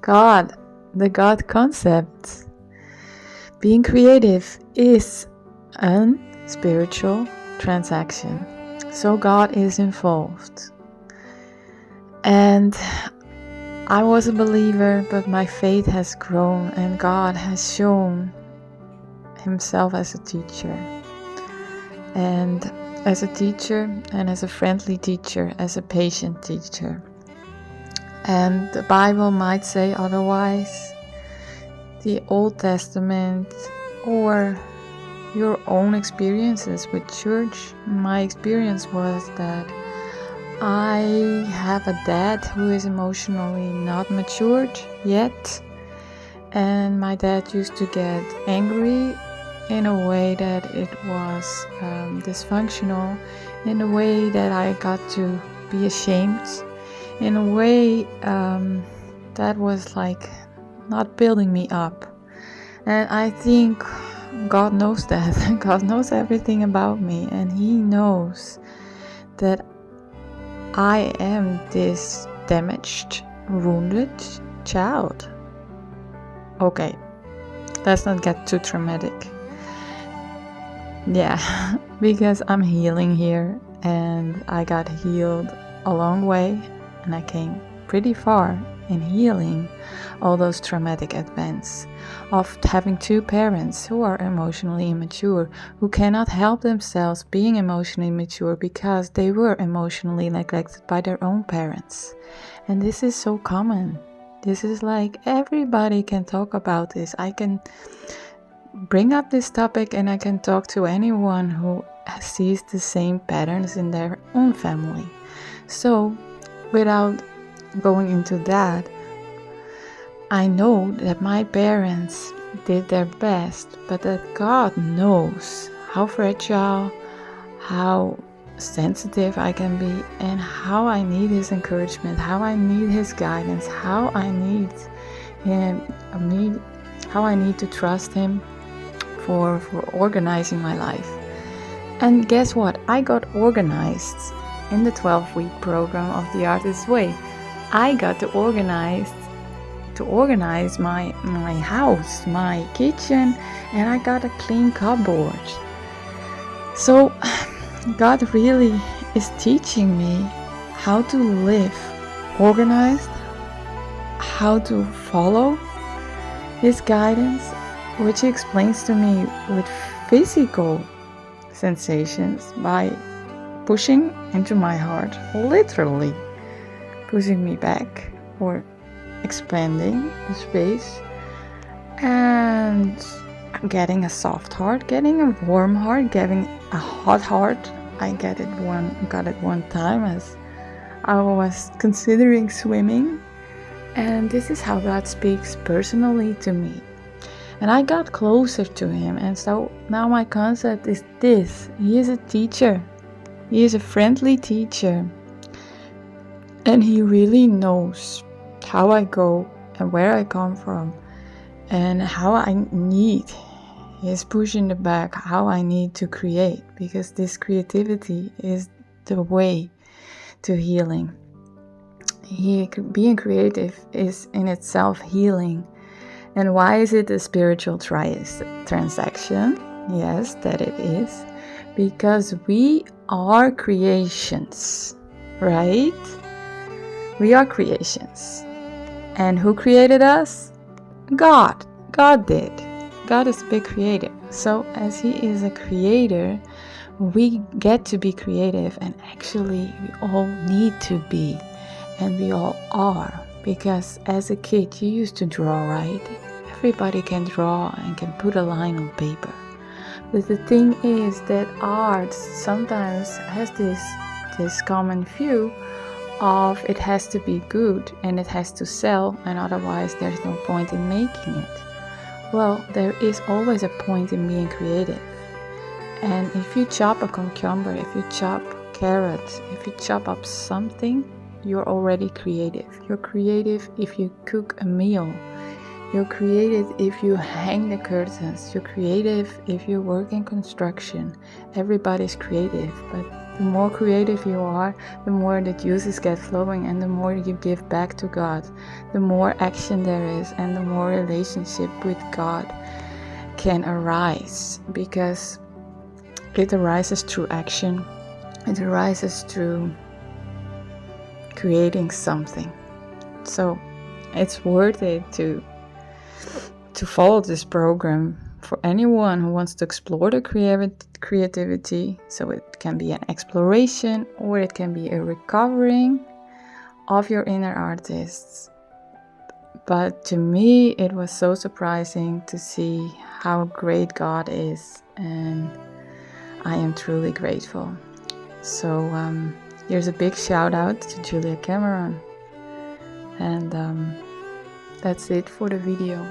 God, the God concept. Being creative is a spiritual transaction. So God is involved. And I was a believer, but my faith has grown and God has shown himself as a teacher. And as a teacher, and as a friendly teacher, as a patient teacher. And the Bible might say otherwise. The Old Testament or your own experiences with church. My experience was that I have a dad who is emotionally not matured yet, and my dad used to get angry in a way that it was dysfunctional, in a way that I got to be ashamed, in a way that was like not building me up. And I think God knows that. God knows everything about me, and He knows that I am this damaged, wounded child. Okay, let's not get too traumatic. Yeah, because I'm healing here, and I got healed a long way, and I came pretty far in healing all those traumatic events of having two parents who are emotionally immature, who cannot help themselves being emotionally mature because they were emotionally neglected by their own parents. And this is so common. This is like everybody can talk about this. I can bring up this topic and I can talk to anyone who sees the same patterns in their own family. So without going into that, I know that my parents did their best, but that God knows how fragile, how sensitive I can be, and how I need His encouragement, how I need His guidance, how I need to trust Him for organizing my life. And guess what? I got organized in the 12-week program of The Artist's Way. I got to organize my house, my kitchen, and I got a clean cupboard. So God really is teaching me how to live organized, how to follow His guidance, which He explains to me with physical sensations by pushing into my heart, literally pushing me back or expanding the space, and getting a soft heart, getting a warm heart, getting a hot heart. I got it one time as I was considering swimming, and this is how God speaks personally to me. And I got closer to Him, and so now my concept is this: He is a teacher. He is a friendly teacher, and He really knows how I go and where I come from, and how I need His push in the back, how I need to create, because this creativity is the way to healing. Being creative is in itself healing. And why is it a spiritual transaction? Yes, that it is. Because we are creations, right? We are creations. And who created us? God. God did. God is a big creator. So as He is a creator, we get to be creative, and actually we all need to be, and we all are. Because as a kid you used to draw, right? Everybody can draw and can put a line on paper. But the thing is that art sometimes has this common view of it has to be good and it has to sell, and otherwise there's no point in making it. Well, there is always a point in being creative. And if you chop a cucumber, if you chop carrots, if you chop up something, you're already creative. You're creative if you cook a meal. You're creative if you hang the curtains. You're creative if you work in construction. Everybody's creative, but the more creative you are, the more the juices get flowing, and the more you give back to God, the more action there is, and the more relationship with God can arise, because it arises through action. It arises through creating something. So it's worth it to follow this program for anyone who wants to explore the creativity. So it can be an exploration, or it can be a recovering of your inner artists. But to me, it was so surprising to see how great God is, and I am truly grateful. So here's a big shout out to Julia Cameron, and that's it for the video.